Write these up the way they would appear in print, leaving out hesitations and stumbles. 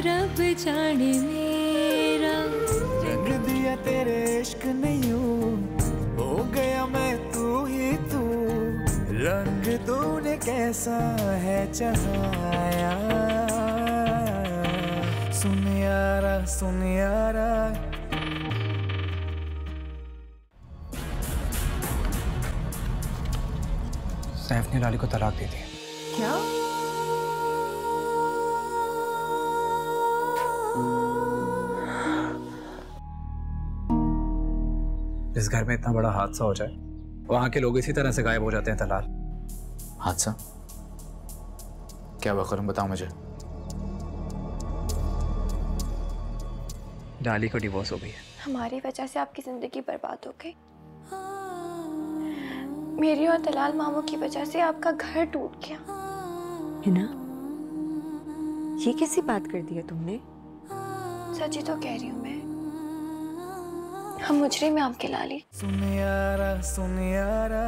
रब जाने मेरा रंग दिया तेरे इश्क ने यूं, हो गया मैं तू ही तू। रंग तूने कैसा है चढ़ाया, सुन यारा सुन यारा। सैफ ने लाली को तलाक दे दी। क्या? इस घर में इतना बड़ा हादसा हो जाए, वहां के लोग इसी तरह से गायब हो जाते हैं तलाल। हादसा क्या हुआ करूं, बताओ मुझे। लाली को डिवोर्स हो गई है। हमारी वजह से आपकी जिंदगी बर्बाद हो गई। मेरी और दलाल मामू की वजह से आपका घर टूट गया। हिना, ये कैसी बात कर दी है तुमने? सच ही तो कह रही हूँ मैं। हम मुजरिम हैं आपके लाली। सुन यारा सुन यारा।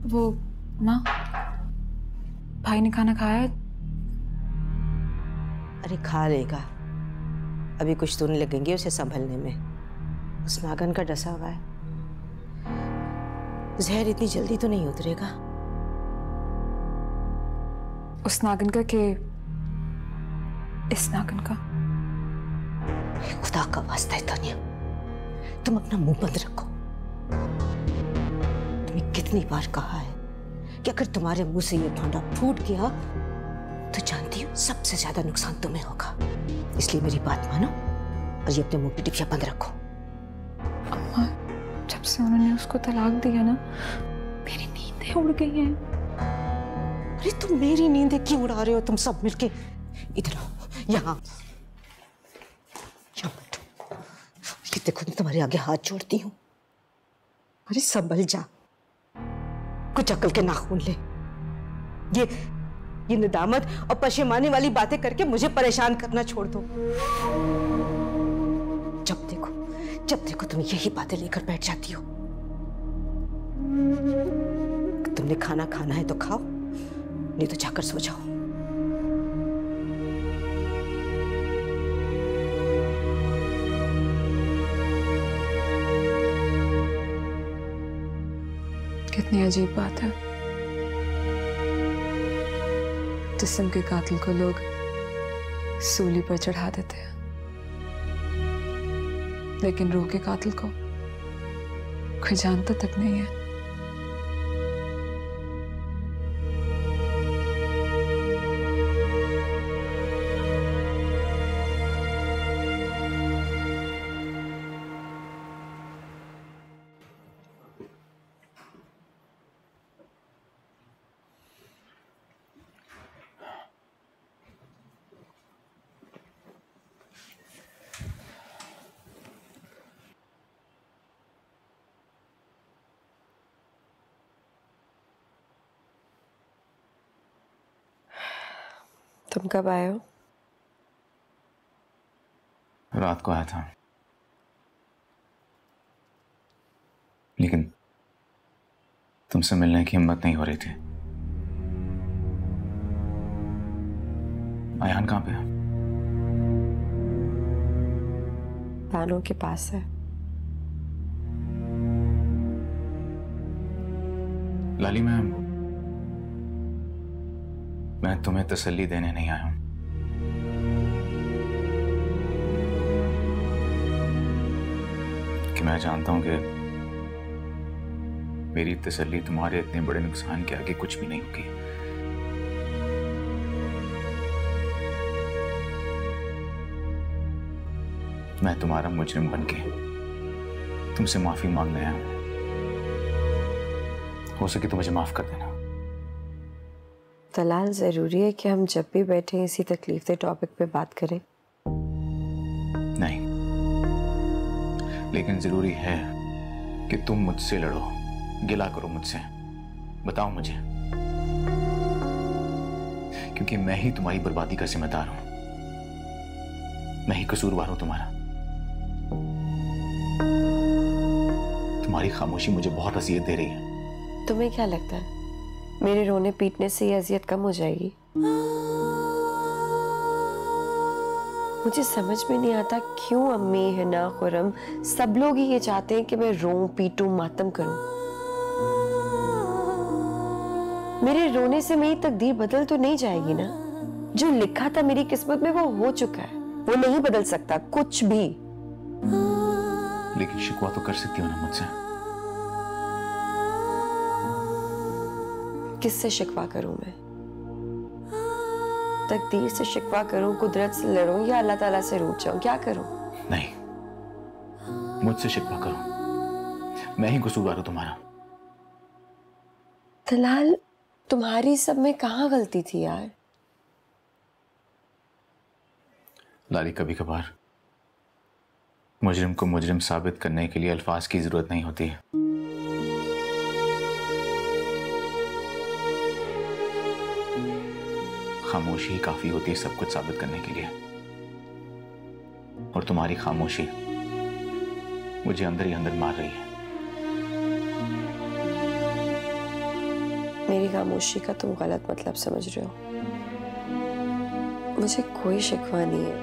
वो माँ, भाई ने खाना खाया है? अरे खा लेगा, अभी कुछ दिन लगेंगे उसे संभलने में। उस नागन का डसा हुआ है, जहर इतनी जल्दी तो नहीं उतरेगा। उस नागन का के इस नागन का? खुदा का वास्ता है तानिया, तुम अपना मुंह बंद रखो। तुम्हें कितनी बार कहा है कि अगर तुम्हारे मुंह से ये भांडा फूट गया तो जानती हो सबसे ज्यादा नुकसान तुम्हें होगा। इसलिए मेरी बात मानो और ये अपने मुंह की टिपिया बंद रखो। अम्मा, जब से उन्होंने उसको तलाक दिया ना, मेरी नींदें उड़ गई हैं। अरे तुम मेरी नींदें क्यों उड़ा रहे हो तुम सब मिलके? इधर आओ, यहाँ बैठो। ये देखो, मैं तुम्हारे आगे हाथ जोड़ती हूँ। अरे संभल जा, कुछ अकल के नाखून ले। ये निदामत और पशेमानी वाली बातें करके मुझे परेशान करना छोड़ दो। जब देखो तुम यही बातें लेकर बैठ जाती हो। तुमने खाना खाना है तो खाओ, नहीं तो जाकर सो जाओ। कितनी अजीब बात है, जिस्म के कातिल को लोग सूली पर चढ़ा देते हैं, लेकिन रूह के कातिल को कोई जानता तक नहीं है। तुम कब आए हो? रात को आया था, लेकिन तुमसे मिलने की हिम्मत नहीं हो रही थी। अयान कहाँ पे है? बानो के पास है। लाली, मैं तुम्हें तसल्ली देने नहीं आया हूं। कि मैं जानता हूं कि मेरी तसल्ली तुम्हारे इतने बड़े नुकसान के आगे कुछ भी नहीं होगी। मैं तुम्हारा मुजरिम बनके तुमसे माफी मांगने आया हूं। हो सके तो मुझे माफ कर देना। दलाल, जरूरी है कि हम जब भी बैठे इसी तकलीफ दे टॉपिक पे बात करें? नहीं, लेकिन जरूरी है कि तुम मुझसे लड़ो, गिला करो मुझसे। बताओ मुझे, क्योंकि मैं ही तुम्हारी बर्बादी का जिम्मेदार हूं, मैं ही कसूरवार हूं तुम्हारा। तुम्हारी खामोशी मुझे बहुत अजियत दे रही है। तुम्हें क्या लगता है मेरे रोने पीटने से ये अजियत कम हो जाएगी? मुझे समझ में नहीं आता क्यों अम्मी, हिना, खुरम सब लोग ही ये चाहते हैं कि मैं रोऊं, पीटूं, मातम करूं। मेरे रोने से मेरी तकदीर बदल तो नहीं जाएगी ना? जो लिखा था मेरी किस्मत में वो हो चुका है, वो नहीं बदल सकता कुछ भी। लेकिन शिकवा तो कर सकती हो ना मुझसे। किससे शिकवा करूं मैं? तकदीर से शिकवा करूं, कुदरत से लड़ूं या अल्लाह ताला से रूठ जाऊं? क्या करूं? नहीं, मुझसे शिकवा करो, मैं ही कसूरवार हूं तुम्हारा। तलाल, तुम्हारी सब में कहां गलती थी यार? लाली, कभी कभार मुजरिम को मुजरिम साबित करने के लिए अल्फाज की जरूरत नहीं होती है। खामोशी ही काफी होती है सब कुछ साबित करने के लिए। और तुम्हारी खामोशी मुझे अंदर ही अंदर मार रही है। मेरी खामोशी का तुम गलत मतलब समझ रहे हो। मुझे कोई शिकवा नहीं है,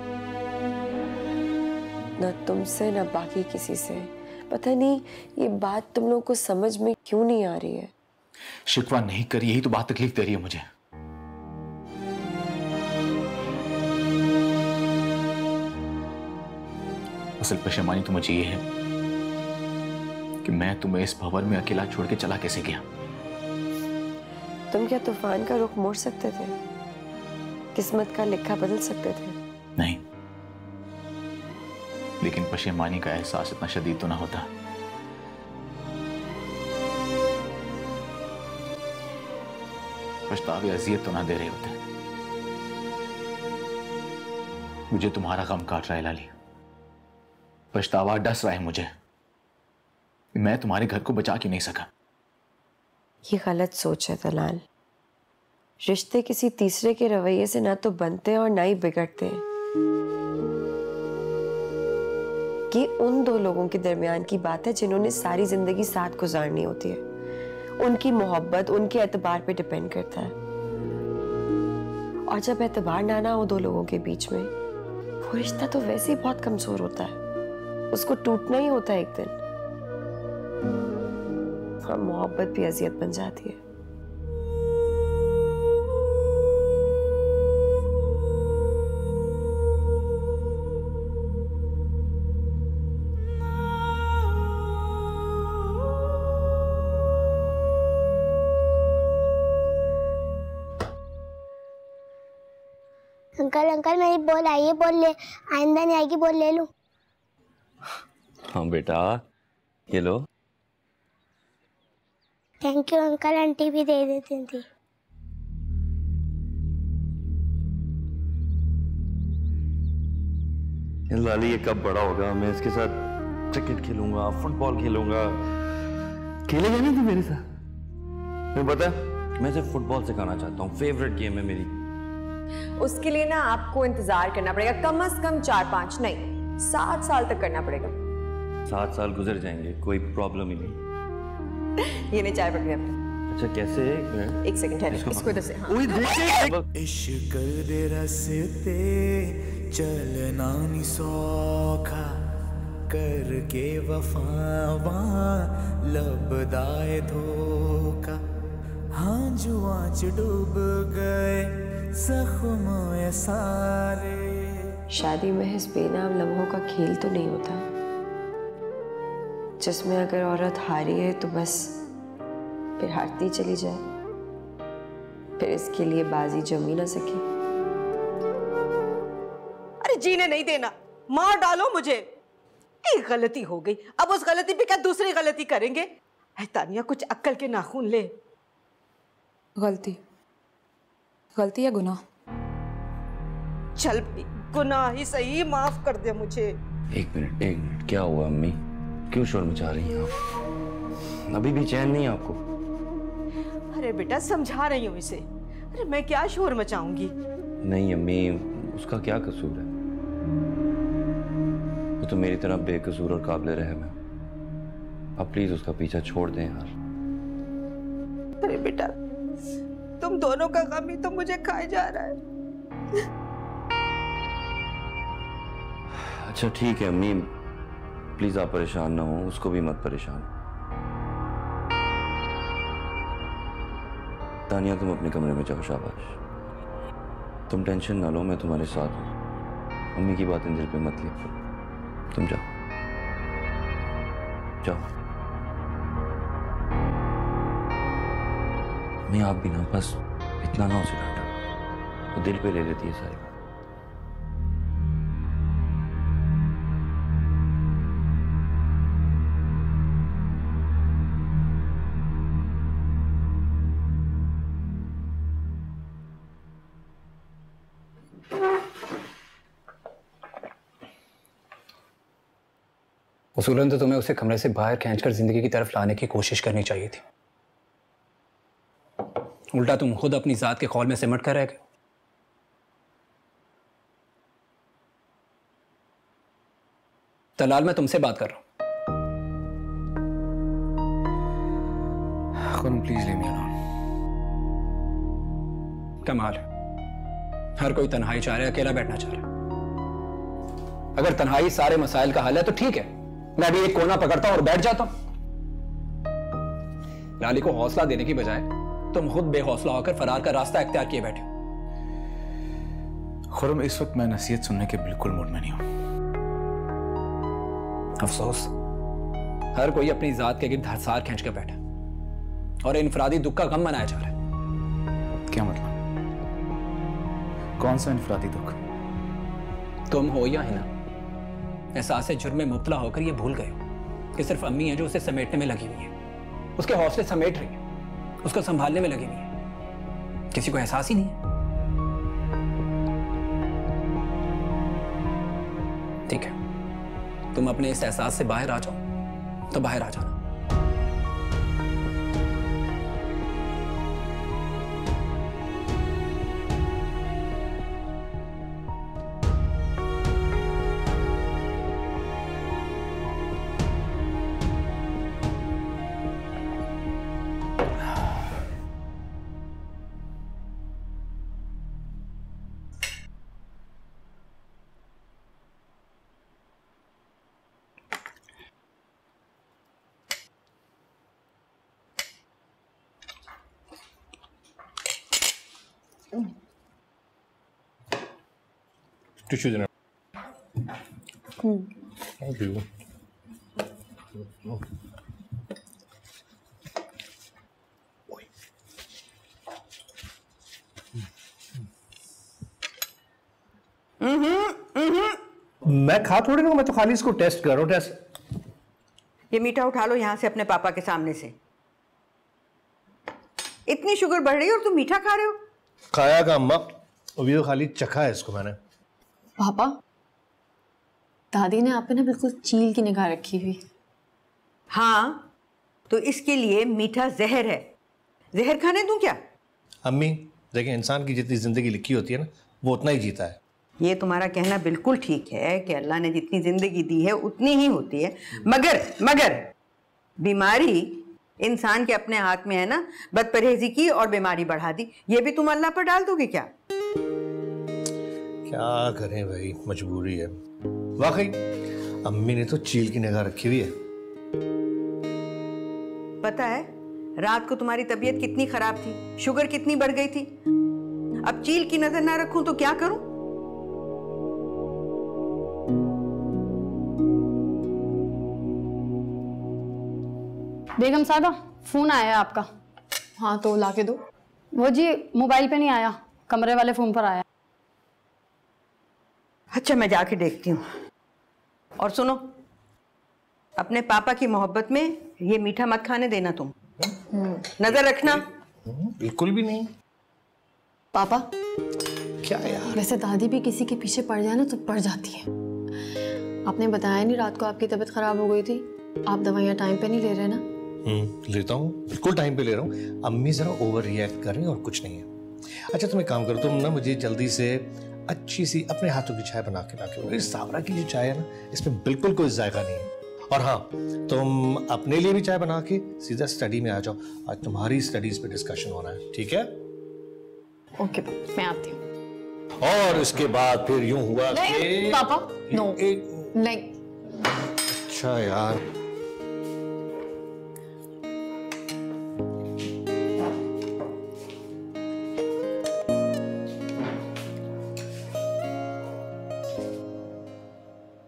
ना तुमसे ना बाकी किसी से। पता नहीं ये बात तुम लोगों को समझ में क्यों नहीं आ रही है। शिकवा नहीं कर, यही तो बात तकलीफ दे रही है मुझे। असल परेशानी तो मुझे ये है कि मैं तुम्हें इस भंवर में अकेला छोड़ के चला कैसे गया। तुम क्या तूफान का रुख मोड़ सकते थे? किस्मत का लिखा बदल सकते थे? नहीं, लेकिन पशेमानी का एहसास इतना शदीद तो ना होता। पछतावे अजियत तो ना दे रहे होते। मुझे तुम्हारा गम काट रहा है लाली। पछतावा डस रहा है मुझे। मैं तुम्हारे घर को बचा क्यों नहीं सका। ये गलत सोच है तलाल। रिश्ते किसी तीसरे के रवैये से ना तो बनते हैं और ना ही बिगड़ते हैं। ये उन दो लोगों के दरमियान की बात है जिन्होंने सारी जिंदगी साथ गुजारनी होती है। उनकी मोहब्बत उनके एतबार पे डिपेंड करता है। और जब एतबार ना हो दो लोगों के बीच में, वो रिश्ता तो वैसे ही बहुत कमजोर होता है। उसको टूटना ही होता है एक दिन। और मोहब्बत भी अजियत बन जाती है। अंकल अंकल मेरी बॉल आई है, बॉल ले। आइंदा नहीं आएगी, बॉल ले लूं? हाँ बेटा, ये लो। थैंक यू अंकल, आंटी भी दे देती थी। लाली ये कब बड़ा होगा, मैं इसके साथ क्रिकेट खेलूंगा, फुटबॉल खेलूंगा। खेलेगा नहीं तू मेरे साथ? मैं पता, मैं सिर्फ फुटबॉल सिखाना चाहता हूँ, फेवरेट गेम है मेरी। उसके लिए ना आपको इंतजार करना पड़ेगा, कम से कम 4-5 नहीं 7 साल तक करना पड़ेगा। 7 साल गुजर जाएंगे, कोई प्रॉब्लम ही नहीं। ये नहीं, चाय पकड़े अपने। अच्छा कैसे? एक सेकंड ठहरे, इसको इधर से। हाँ। इश्क दे रस्ते चलना नी सौखा, करके वफावा लबदाए धोखा। हाँ जुआ च डूब गए जख्म ये सारे। शादी महज बेनाम लम्हों का खेल तो नहीं होता, जिसमें अगर औरत हारी है तो बस फिर हारती चली जाए, फिर इसके लिए बाजी जमी ना सके। अरे जीने नहीं देना, मार डालो मुझे। एक गलती हो गई, अब उस गलती पे क्या दूसरी गलती करेंगे? है तानिया, कुछ अक्ल के नाखून ले। गलती या गुनाह? चल गुनाह ही सही, माफ कर दे मुझे। एक मिनट, क्या हुआ अम्मी? क्यों शोर मचा रही हैं आप? अभी भी चैन नहीं है आपको? अरे बेटा, समझा रही हूँ इसे। अरे मैं क्या शोर मचाऊंगी? नहीं अम्मी, उसका क्या कसूर है? वो तो मेरी तरह बेकसूर और काबिल रहम है। आप प्लीज उसका पीछा छोड़ दें यार। अरे बेटा, तुम दोनों का गम ही तो मुझे खाए जा रहा है। अच्छा ठीक है अम्मी, प्लीज आप परेशान ना हो, उसको भी मत परेशान। तानिया तुम अपने कमरे में जाओ, शाबाश। तुम टेंशन ना लो, मैं तुम्हारे साथ हूँ। अम्मी की बातें दिल पे मत लिया करो। तुम जाओ जाओ। मैं आप भी ना, बस इतना ना उसे डांटा, वो दिल पे ले लेती है सारी बात। उसूलन तो तुम्हें उसे कमरे से बाहर खींचकर जिंदगी की तरफ लाने की कोशिश करनी चाहिए थी। उल्टा तुम खुद अपनी जात के खौल में सिमट कर रह गए। तलाल, मैं तुमसे बात कर रहा हूं। Khurram please leave me alone. कमाल है, हर कोई तन्हाई चाह रहा है, अकेला बैठना चाह रहा है। अगर तन्हाई सारे मसाइल का हल है तो ठीक है, मैं भी एक कोना पकड़ता हूं और बैठ जाता हूं। लाली को हौसला देने की बजाय तुम खुद बेहौसला होकर फरार का रास्ता इख्तियार किए बैठे हो। खुरम, इस वक्त मैं नसीहत सुनने के बिल्कुल मूड में नहीं हूं। अफसोस, हर कोई अपनी जात के गिर्द हसार खींच कर बैठा और इनफरादी दुख का गम मनाया जा रहा है। क्या मतलब? कौन सा इनफरादी दुख? तुम हो या हिना एहसास जुर्म में मुब्तला होकर ये भूल गए हो कि सिर्फ अम्मी है जो उसे समेटने में लगी हुई है, उसके हौसले समेट रही है, उसको संभालने में लगी हुई है। किसी को एहसास ही नहीं है। ठीक है, तुम अपने इस एहसास से बाहर आ जाओ तो बाहर आ जाना। टिश्यू देना। Thank you. मैं खा थोड़ी ना, मैं तो खाली इसको टेस्ट कर रहा हूँ। टेस्ट। ये मीठा उठा लो यहाँ से अपने पापा के सामने से। इतनी शुगर बढ़ रही है और तुम मीठा खा रहे हो? खाया का अम्मा, अभी तो खाली चखा है इसको मैंने। पापा, दादी ने आप पे ना बिल्कुल चील की निगाह रखी हुई। हाँ, तो इसके लिए मीठा जहर है। जहर खाने दूं क्या? अम्मी देखिए, इंसान की जितनी जिंदगी लिखी होती है ना, वो उतना ही जीता है। ये तुम्हारा कहना बिल्कुल ठीक है कि अल्लाह ने जितनी जिंदगी दी है उतनी ही होती है, मगर बीमारी इंसान के अपने हाथ में है ना। बदपरहेजी की और बीमारी बढ़ा दी, ये भी तुम अल्लाह पर डाल दोगे क्या? क्या करें भाई, मजबूरी है। वाकई अम्मी ने तो चील की निगाह रखी हुई है। पता है रात को तुम्हारी तबीयत कितनी खराब थी, शुगर कितनी बढ़ गई थी। अब चील की नजर ना रखूं तो क्या करूं? बेगम साहबा, फोन आया है आपका। हाँ तो ला के दो। वो जी मोबाइल पे नहीं आया, कमरे वाले फोन पर आया। अच्छा, मैं जाके देखती हूँ। और सुनो, अपने पापा की मोहब्बत में ये मीठा मत खाने देना तुम। नजर रखना। बिल्कुल भी नहीं। पापा क्या यार, वैसे दादी भी किसी के पीछे पड़ जाए ना तो पड़ जाती है। आपने बताया नहीं रात को आपकी तबीयत खराब हो गई थी। आप दवाइयाँ टाइम पे नहीं ले रहे ना? लेता हूँ, बिल्कुल टाइम पे ले रहा हूँ। अम्मी जरा ओवर रिएक्ट कर रही है और कुछ नहीं है। अच्छा तुम एक काम करो, तुम ना मुझे जल्दी से अच्छी सी अपने हाथों की चाय बना के ला के, इस सावरा की जो चाय है ना इसमें बिल्कुल कोई जायका नहीं है। और हाँ, तुम अपने लिए भी चाय बना के सीधा स्टडी में आ जाओ, आज तुम्हारी स्टडीज पे डिस्कशन होना है, ठीक है? ओके मैं आती हूँ। और उसके बाद फिर यूं हुआ कि पापा नो नहीं। अच्छा यार,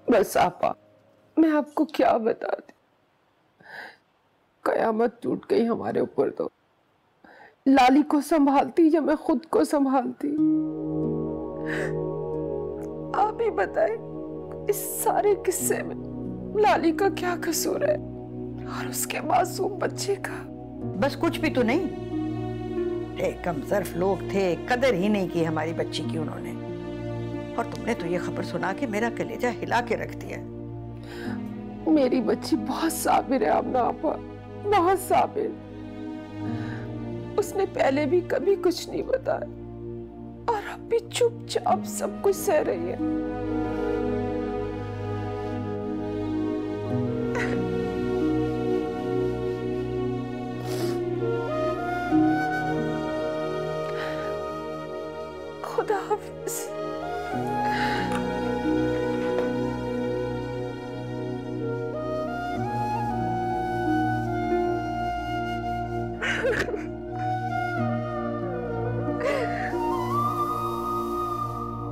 बस आपा, मैं आपको क्या बता दी, कयामत टूट गई हमारे ऊपर। तो लाली को संभालती या मैं खुद को संभालती? आप ही बताएं, इस सारे किस्से में लाली का क्या कसूर है और उसके मासूम बच्चे का? बस कुछ भी तो नहीं, कमजोर लोग थे, कदर ही नहीं की हमारी बच्ची की उन्होंने। और तुमने तो ये खबर सुना के मेरा कलेजा हिला के रख दिया। मेरी बच्ची बहुत साबिर है आमना आपा, बहुत साबिर। उसने पहले भी कभी कुछ नहीं बताया और अब भी चुपचाप सब कुछ सह रही है। खुदा हाफिज।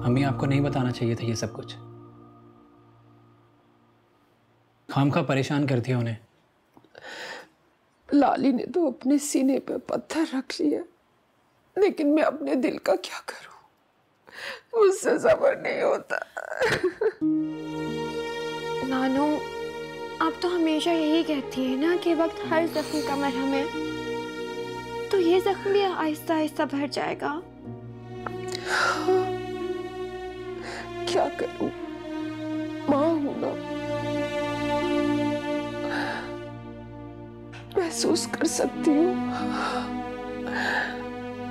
अम्मी, आपको नहीं बताना चाहिए था ये सब कुछ। खामखा परेशान कर दिया उन्हें। लाली ने तो अपने सीने पे पत्थर रख लिया, लेकिन मैं अपने दिल का क्या करूं, मुझसे सब्र नहीं होता। नानू, आप तो हमेशा यही कहती है ना कि वक्त हर जख्म का मरहम है, तो ये जख्म भी आहिस्ता आहिस्ता भर जाएगा। क्या करूं, मां हूं ना, महसूस कर सकती हूँ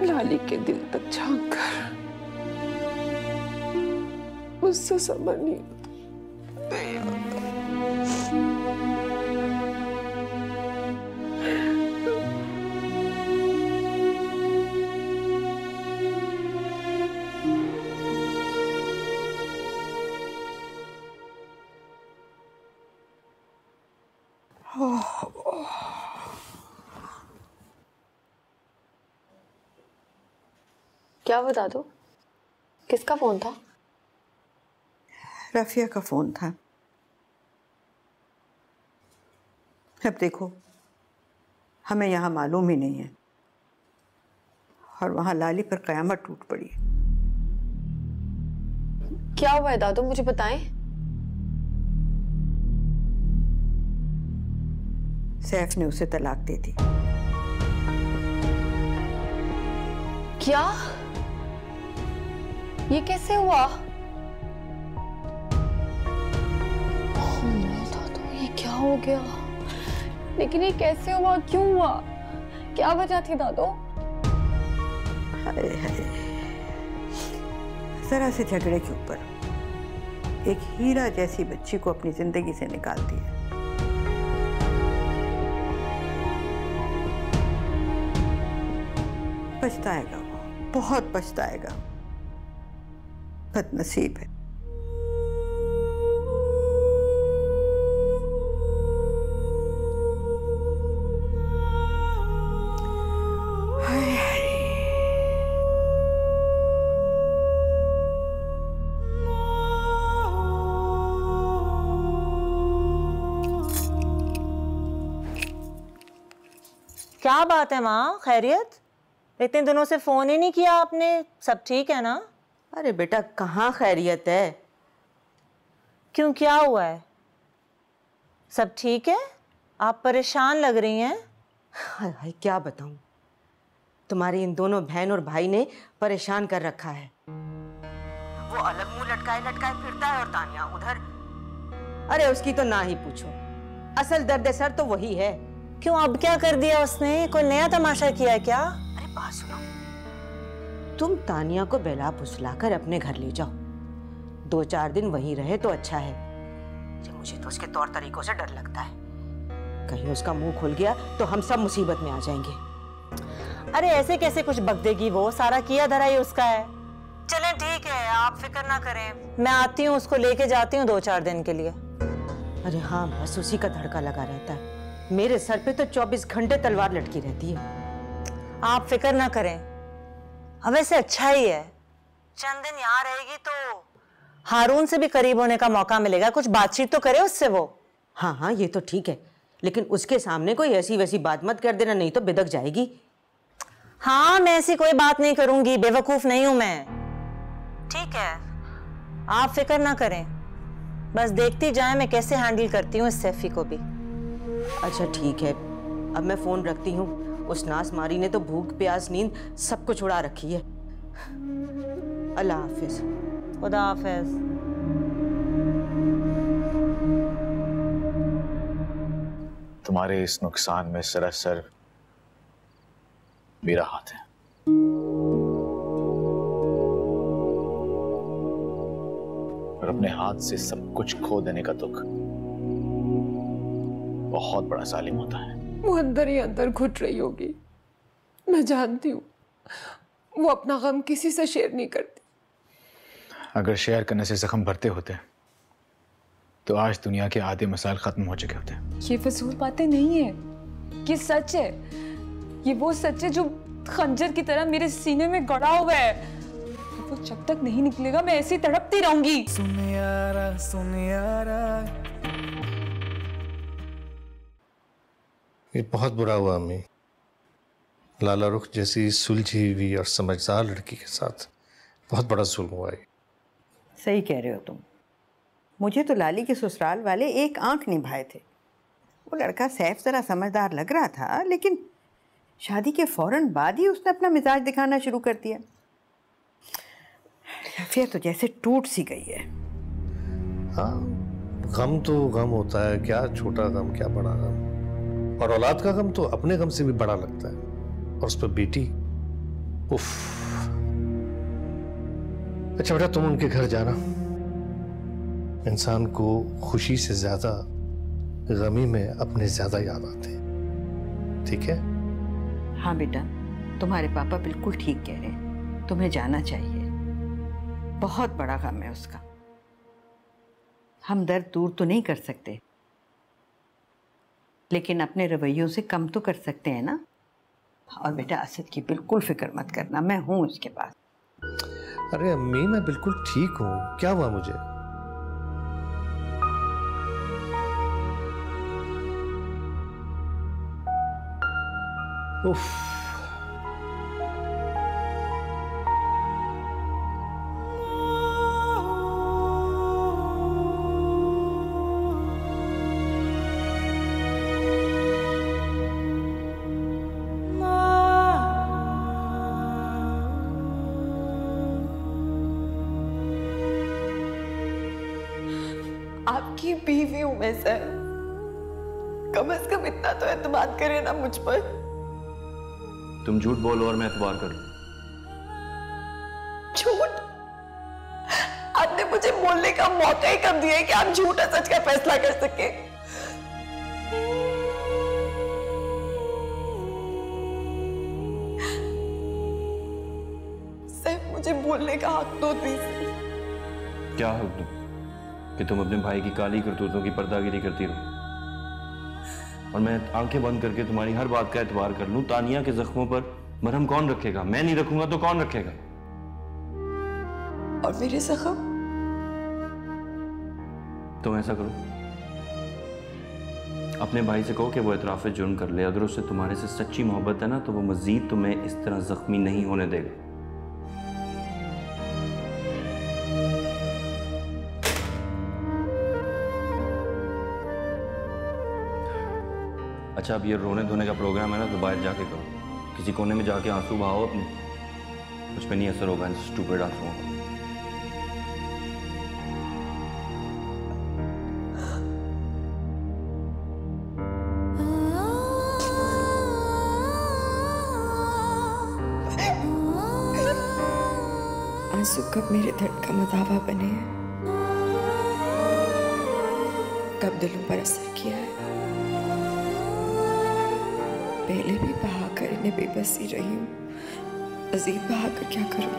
लाली के दिल तक झांक कर। मुझसे समझ नहीं होता। क्या बता दो, किसका फोन था? रफिया का फोन था। अब देखो, हमें यहाँ मालूम ही नहीं है और वहां लाली पर कयामत टूट पड़ी। क्या हुआ है दादू, मुझे बताएं। सैफ ने उसे तलाक दे दी। क्या? ये कैसे हुआ? दादू, ये क्या हो गया? लेकिन ये कैसे हुआ, क्यों हुआ, क्या वजह थी दादू? हाय हाय, जरा से झगड़े के ऊपर एक हीरा जैसी बच्ची को अपनी जिंदगी से निकाल दिया। पछताएगा वो, बहुत पछताएगा। बदनसीब है। क्या बात है माँ, खैरियत? इतने दिनों से फोन ही नहीं किया आपने, सब ठीक है ना? अरे बेटा, कहाँ खैरियत है? क्यों, क्या हुआ है? सब ठीक है? आप परेशान लग रही हैं। हाय हाय, क्या बताऊं, तुम्हारी इन दोनों बहन और भाई ने परेशान कर रखा है। वो अलग मुंह लटकाए लटकाए फिरता है और तानिया उधर। अरे उसकी तो ना ही पूछो, असल दर्द सर तो वही है। क्यों, अब क्या कर दिया उसने? कोई नया तमाशा किया है क्या? अरे बात सुनो, तुम तानिया को बेला फुसलाकर अपने घर ले जाओ। 2-4 दिन वहीं रहे तो अच्छा है। मुझे तो उसके तौर तरीकों से डर लगता है, कहीं उसका मुंह खुल गया तो हम सब मुसीबत में आ जाएंगे। अरे ऐसे कैसे कुछ बक देगी वो, सारा किया धरा ही उसका है। चलें ठीक है, आप फिक्र ना करें, मैं आती हूँ, उसको लेके जाती हूँ 2-4 दिन के लिए। अरे हाँ, बस उसी का धड़का लगा रहता है। मेरे सर पे तो 24 घंटे तलवार लटकी रहती है। आप फिक्र ना करें, अब वैसे अच्छा ही है, चंद दिन यहाँ रहेगी तो हारून से भी करीब होने का मौका मिलेगा, कुछ बातचीत तो करे उससे वो। हाँ हाँ ये तो ठीक है, लेकिन उसके सामने कोई ऐसी वैसी बात मत कर देना, नहीं तो बिदक जाएगी। हाँ मैं ऐसी कोई बात नहीं करूंगी, बेवकूफ नहीं हूं मैं। ठीक है, आप फिक्र ना करें, बस देखती जाएं मैं कैसे हैंडल करती हूँ इस सैफी को भी। अच्छा ठीक है, अब मैं फोन रखती हूँ। उस नास मारी ने तो भूख प्यास नींद सब कुछ उड़ा रखी है। अल्लाह हाफिज। खुदा हाफिज। तुम्हारे इस नुकसान में सरासर मेरा हाथ है। और अपने हाथ से सब कुछ खो देने का दुख बहुत बड़ा जालिम होता है। वो अंदर ही अंदर घुट रही होगी, मैं जानती हूँ। वो अपना गम किसी से शेयर नहीं करती। अगर शेयर करने से जख्म भरते होते तो आज दुनिया के आधे मसाइल खत्म हो चुके होते। ये फजूल बातें नहीं है, ये सच है। ये वो सच है जो खंजर की तरह मेरे सीने में गड़ा हुआ है। वो जब तक नहीं निकलेगा मैं ऐसी तड़पती रहूंगी। सुन यारा सुन यारा। ये बहुत बुरा हुआ अम्मी, लाला रुख जैसी सुलझी हुई और समझदार लड़की के साथ बहुत बड़ा जुल्म हुआ है। सही कह रहे हो तुम। मुझे तो लाली के ससुराल वाले एक आंख निभाए थे। वो लड़का सैफ जरा समझदार लग रहा था, लेकिन शादी के फौरन बाद ही उसने अपना मिजाज दिखाना शुरू कर दिया। फिर तो जैसे टूट सी गई है। हाँ, गम तो गम होता है, क्या छोटा गम क्या बड़ा गम। और औलाद का गम तो अपने गम से भी बड़ा लगता है, और उस पर बेटी। उफ। अच्छा बेटा, तुम उनके घर जाना। इंसान को खुशी से ज्यादा गमी में अपने ज्यादा याद आते हैं, ठीक है? हाँ बेटा, तुम्हारे पापा बिल्कुल ठीक कह रहे हैं, तुम्हें जाना चाहिए। बहुत बड़ा गम है उसका। हम दर्द दूर तो नहीं कर सकते, लेकिन अपने रवैयों से कम तो कर सकते हैं ना। और बेटा असद की बिल्कुल फिक्र मत करना, मैं हूं उसके पास। अरे अम्मी, मैं बिल्कुल ठीक हूँ, क्या हुआ मुझे? उफ। आपकी बीवी हूं मैं सर, कम से कम इतना तो एतमाद करे ना मुझ पर। तुम झूठ बोलो और मैं एतबार करूं। झूठ? आपने मुझे बोलने का मौका ही कब दिया है कि आप झूठ और सच का फैसला कर सके। सिर्फ मुझे बोलने का हक दो प्लीज। क्या हक दूं? कि तुम अपने भाई की काली करतूतों की पर्दागिरी करती रहो और मैं आंखें बंद करके तुम्हारी हर बात का एतबार कर लूं। तानिया के जख्मों पर मरहम कौन रखेगा? मैं नहीं रखूंगा तो कौन रखेगा? और मेरे जख्म? तुम ऐसा करो, अपने भाई से कहो कि वो एतराफ़ जुर्म कर ले। अगर उससे तुम्हारे से सच्ची मोहब्बत है ना, तो वो मजीद तुम्हें इस तरह जख्मी नहीं होने देगा। अच्छा, अब ये रोने धोने का प्रोग्राम है ना, तो बाहर जाके करो, किसी कोने में जाके आंसू बहाओ अपने। कुछ पे नहीं असर होगा इन स्टूपिड आंसुओं का। आंसू कब मेरे दर्द का मदावा बने हैं, कब दिलों पर असर किया है। पहले भी बहा कर इन्हें बेबसी रही हूँ, मजीद बहा कर क्या करूँ।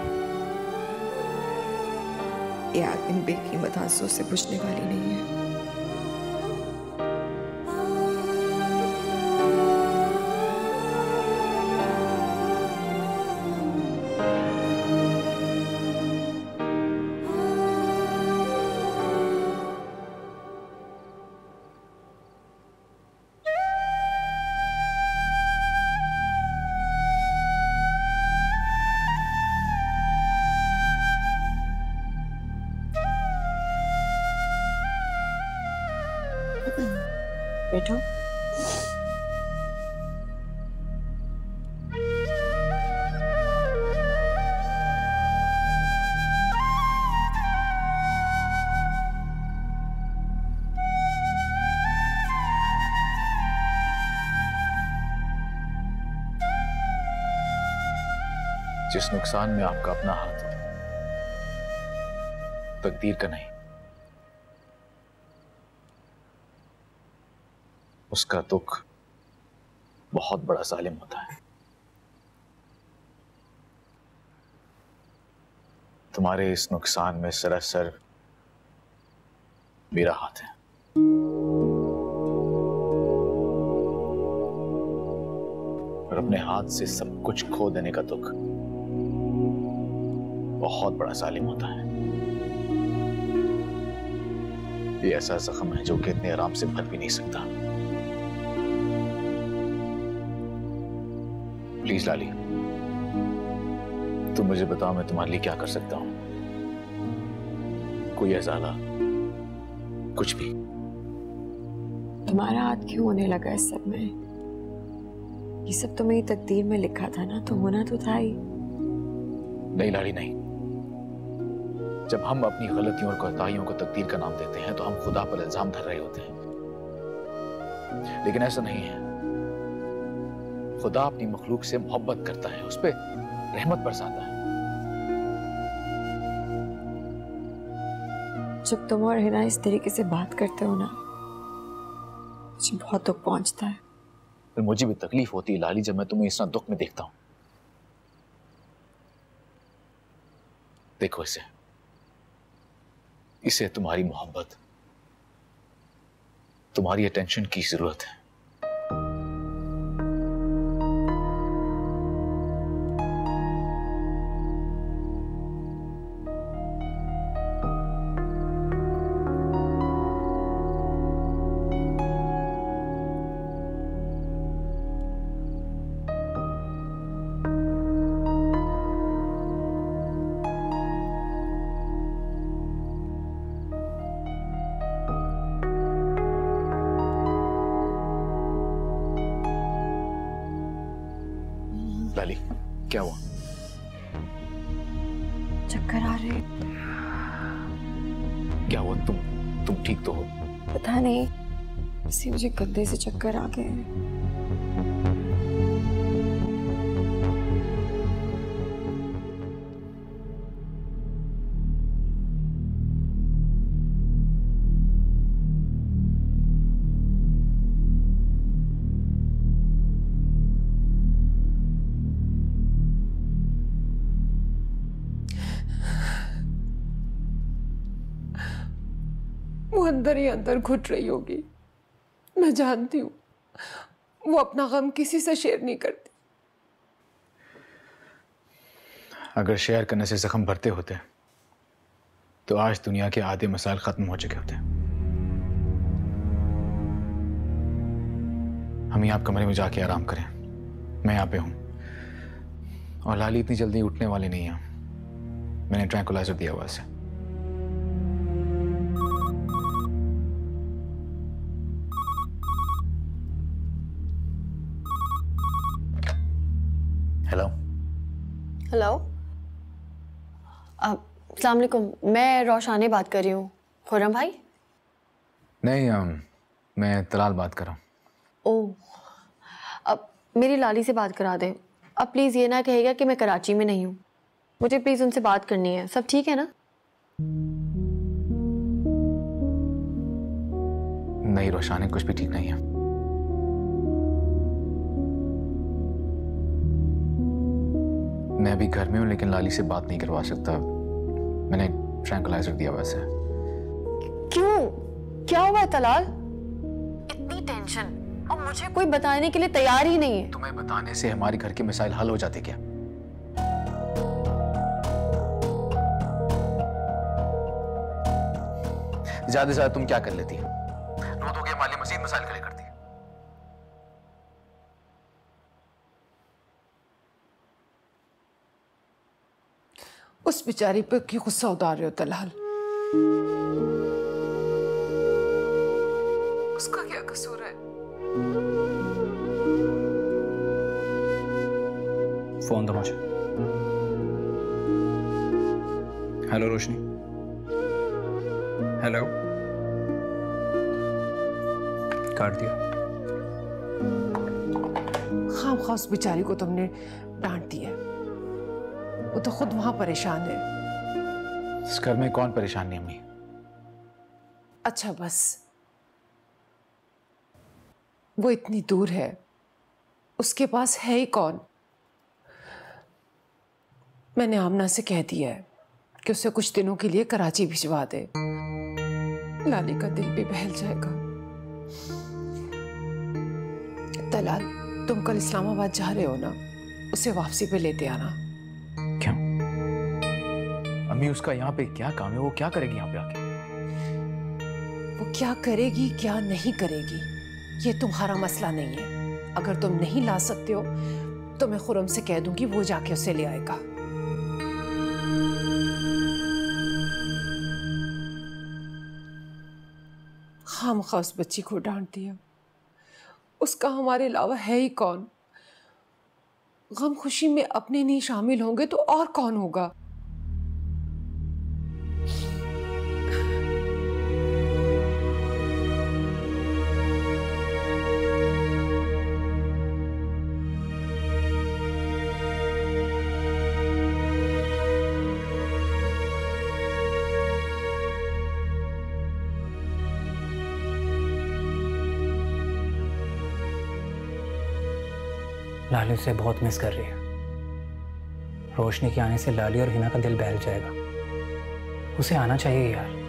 ये आग इन बेकीमत आंसू से बुझने वाली नहीं है। बैठो। जिस नुकसान में आपका अपना हाथ हो, तकदीर का नहीं, उसका दुख बहुत बड़ा जालिम होता है। तुम्हारे इस नुकसान में सरासर मेरा हाथ है। और अपने हाथ से सब कुछ खो देने का दुख बहुत बड़ा जालिम होता है। ये ऐसा जख्म है जो कि इतने आराम से भर भी नहीं सकता। प्लीज लाली, तुम मुझे बताओ मैं तुम्हारे लिए क्या कर सकता हूं। कोई अजाला, कुछ भी। तुम्हारा हाथ क्यों होने लगा इस सब में? ये सब तो मेरी तकदीर में लिखा था ना, तो होना तो था ही। नहीं लाली नहीं, जब हम अपनी गलतियों और कोताहियों को तकदीर का नाम देते हैं तो हम खुदा पर इल्जाम धर रहे होते हैं। लेकिन ऐसा नहीं है। खुदा अपनी मखलूक से मोहब्बत करता है, उस पर रहमत बरसाता है। जब तुम और हिना इस तरीके से बात करते हो ना, मुझे बहुत दुख पहुंचता है। फिर मुझे भी तकलीफ होती है लाली, जब मैं तुम्हें इस तरह दुख में देखता हूं। देखो इसे तुम्हारी मोहब्बत, तुम्हारी अटेंशन की जरूरत है। लाली, क्या हुआ? चक्कर आ रहे। क्या हुआ? तुम ठीक तो हो? पता नहीं, इसी मुझे गद्दे से चक्कर आ गए। वो अंदर ही अंदर घुट रही होगी, मैं जानती हूँ। वो अपना गम किसी से शेयर नहीं करती। अगर शेयर करने से जख्म भरते होते तो आज दुनिया के आधे मसाइल खत्म हो चुके होते। हम यहाँ कमरे में जाके आराम करें, मैं यहाँ पे हूँ। और लाली इतनी जल्दी उठने वाली नहीं है, मैंने ट्रैंकुलाइजर दिया हुआ उसे। हेलो हेलो, अस्सलाम वालेकुम। मैं रोशानी बात कर रही हूँ। खुर्रम भाई? नहीं, मैं तलाल बात कर रहा हूँ। ओह, अब मेरी लाली से बात करा दें। अब प्लीज़ ये ना कहेगा कि मैं कराची में नहीं हूँ। मुझे प्लीज उनसे बात करनी है। सब ठीक है ना? नहीं रोशानी, कुछ भी ठीक नहीं है। मैं अभी घर में हूं, लेकिन लाली से बात नहीं करवा सकता। मैंने ट्रैंकुलाइजर दिया वैसे। क्यों? क्या हुआ है तलाल? इतनी टेंशन और मुझे कोई बताने के लिए तैयार ही नहीं है। तुम्हें बताने से हमारे घर के मसाइल हल हो जाते क्या? ज्यादा से ज्यादा तुम क्या कर लेती? रो दोगे, माली मजीद मसाइल खड़े करती। उस बेचारी पे क्यों गुस्सा उतार रहे हो तलाल? उसका क्या कसूर है? फोन दो मुझे। हेलो रोशनी। हेलो। काट दिया। खामखा उस बेचारी को तुमने डांट दिया। वो तो खुद वहां परेशान है। इस घर में कौन परेशान नहीं अम्मी? अच्छा बस, वो इतनी दूर है, उसके पास है ही कौन? मैंने आमना से कह दिया है कि उसे कुछ दिनों के लिए कराची भिजवा दे। लाली का दिल भी बहल जाएगा। तलाल, तुम कल इस्लामाबाद जा रहे हो ना? उसे वापसी पे लेते आना। क्यों? अम्मी उसका यहाँ पे क्या काम है? वो क्या करेगी यहाँ पे आके? वो क्या करेगी क्या नहीं करेगी ये तुम्हारा मसला नहीं है। अगर तुम नहीं ला सकते हो तो मैं खुरम से कह दूंगी, वो जाके उसे ले आएगा। खामखा उस बच्ची को डांट दिया। उसका हमारे अलावा है ही कौन? गम खुशी में अपने नहीं शामिल होंगे तो और कौन होगा? लाली उसे बहुत मिस कर रही है। रोशनी के आने से लाली और हिना का दिल बहल जाएगा। उसे आना चाहिए यार।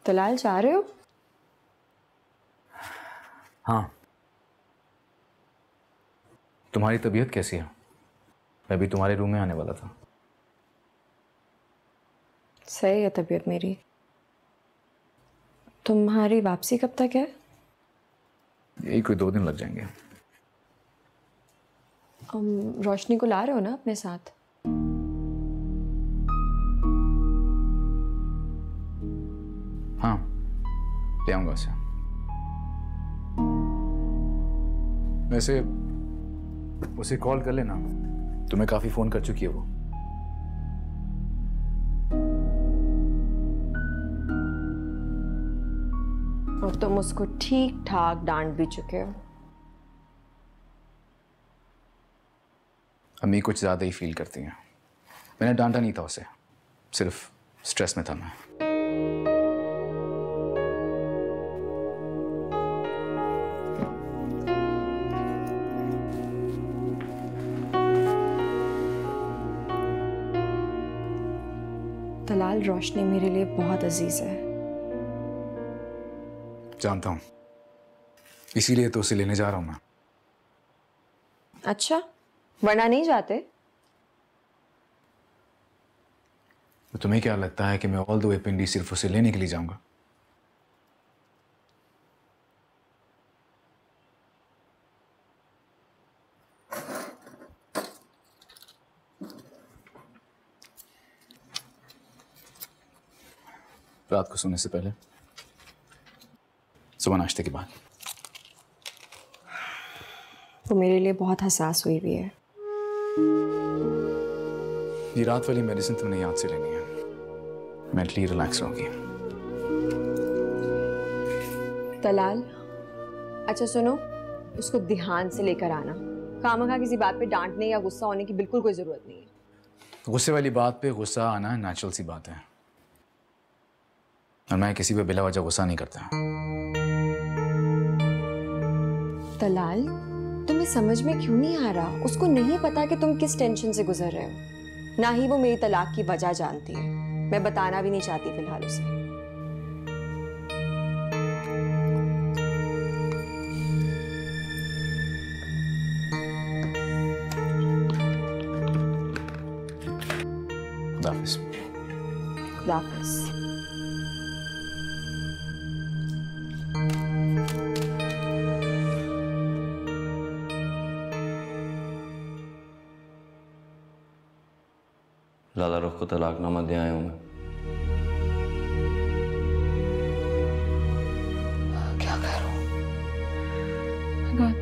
तलाल जा रहे हो? हाँ। तुम्हारी तबीयत कैसी है? मैं भी तुम्हारे रूम में आने वाला था। सही है तबीयत मेरी। तुम्हारी वापसी कब तक है? यही कोई 2 दिन लग जाएंगे। रोशनी को ला रहे हो ना अपने साथ? हाँ, ले आऊंगा उसे। वैसे उसे कॉल कर लेना, तुम्हें काफी फोन कर चुकी है वो। और तुम उसको ठीक ठाक डांट भी चुके हो। अम्मी कुछ ज्यादा ही फील करती हैं। मैंने डांटा नहीं था उसे, सिर्फ स्ट्रेस में था मैं। तलाल, रोशनी मेरे लिए बहुत अजीज है। जानता हूं, इसीलिए तो उसे लेने जा रहा हूं मैं। अच्छा, वरना नहीं जाते? तो तुम्हें क्या लगता है कि मैं ऑल द वे पिंडी सिर्फ उसे लेने के लिए जाऊंगा? रात को सोने से पहले, सुबह नाश्ते के बाद। वो मेरे लिए बहुत हसास हुई भी है। ये रात वाली मेडिसिन तुमने याद से लेनी है, मेंटली रिलैक्स रहोगी। तलाल, अच्छा सुनो, उसको ध्यान से लेकर आना। खामखा किसी बात पे डांटने या गुस्सा होने की बिल्कुल कोई जरूरत नहीं है। गुस्से वाली बात पे गुस्सा आना नेचुरल सी बात है, और मैं किसी पे बिला वजह गुस्सा नहीं करता। तलाल, तुम्हें समझ में क्यों नहीं आ रहा? उसको नहीं पता कि तुम किस टेंशन से गुजर रहे हो। ना ही वो मेरी तलाक की वजह जानती है। मैं बताना भी नहीं चाहती फिलहाल उसे। खुदाफिज। खुदाफिज। लाला रुख को तलाकनामा दे आया हूं मैं। क्या करूं? गॉड,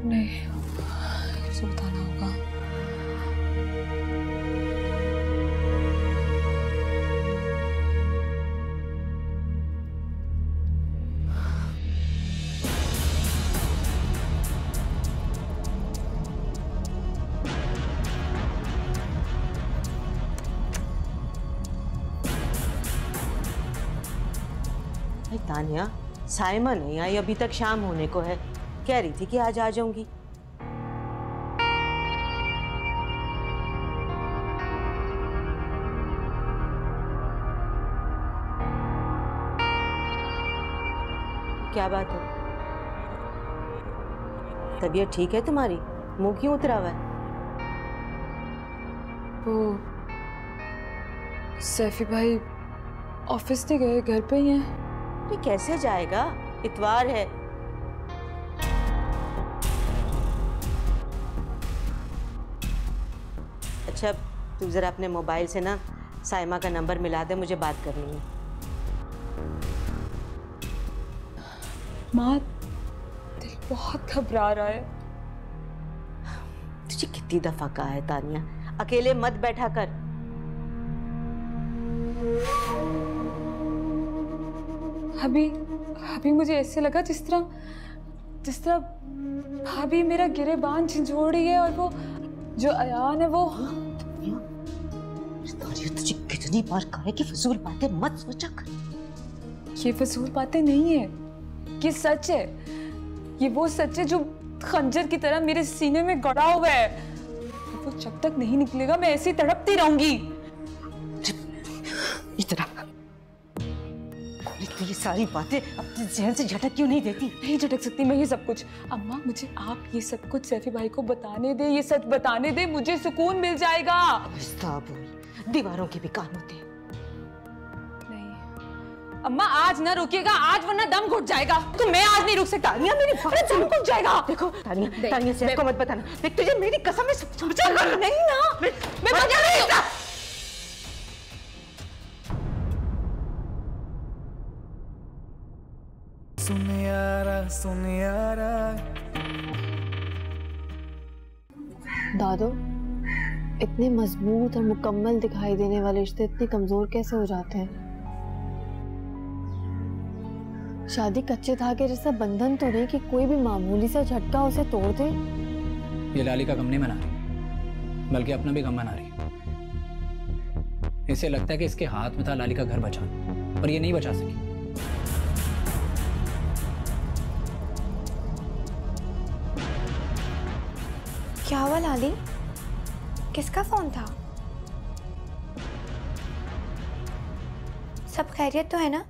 नहीं, इसे बताना होगा। तानिया, साइमा नहीं आई, अभी तक शाम होने को है। कह रही थी कि आज आ जाऊंगी। क्या बात है? तबीयत ठीक है तुम्हारी? मुंह क्यों उतरा हुआ है? वो सैफी भाई ऑफिस नहीं गए, घर पे ही हैं। ये कैसे जाएगा? इतवार है। अच्छा, तू जरा अपने मोबाइल से ना साइमा का नंबर मिला दे, मुझे बात करनी है। माँ, दिल बहुत घबरा रहा है। तुझे कितनी दफा कहा है तानिया, अकेले मत बैठा कर। अभी मुझे ऐसे लगा जिस तरह भाभी मेरा गिरेबान झंझोड़ रही है, और वो जो अयान है वो। तुझे कितनी बार कहा है कि फजूल बातें मत सोचा कर। ये फजूल बातें नहीं है, ये सच है। ये वो सच है जो खंजर की तरह मेरे सीने में गड़ा हुआ है। वो जब तक नहीं निकलेगा मैं ऐसी तड़पती रहूंगी। इतना ये सारी बातें अपने जहन से झटक क्यों नहीं देती? नहीं झटक सकती मैं ये सब कुछ। अम्मा, मुझे आप ये सब कुछ सैफी भाई को बताने दे, ये सच बताने दे, मुझे सुकून मिल जाएगा। दीवारों के भी कान होते हैं। नहीं अम्मा, आज ना रुकिएगा, आज वरना दम घुट जाएगा। तो मैं आज नहीं रुक सकता। तानिया, मेरी बात दम घुट जाएगा। देखो तानिया, सैफ को मत बताना। देख, तुझे मेरी कसम है, समझा नहीं ना। मैं मजा नहीं हूं। सुन यारा। दादो, इतने मजबूत और मुकम्मल दिखाई देने वाले रिश्ते इतने कमजोर कैसे हो जाते हैं? शादी कच्चे धागे जैसा बंधन तो नहीं कि कोई भी मामूली सा झटका उसे तोड़ दे। ये लाली का गम नहीं मना रही, बल्कि अपना भी गम मना रही। इसे लगता है कि इसके हाथ में था लाली का घर बचाना, और ये नहीं बचा सकी। क्या हुआ लाली? किसका फोन था? सब खैरियत तो है ना?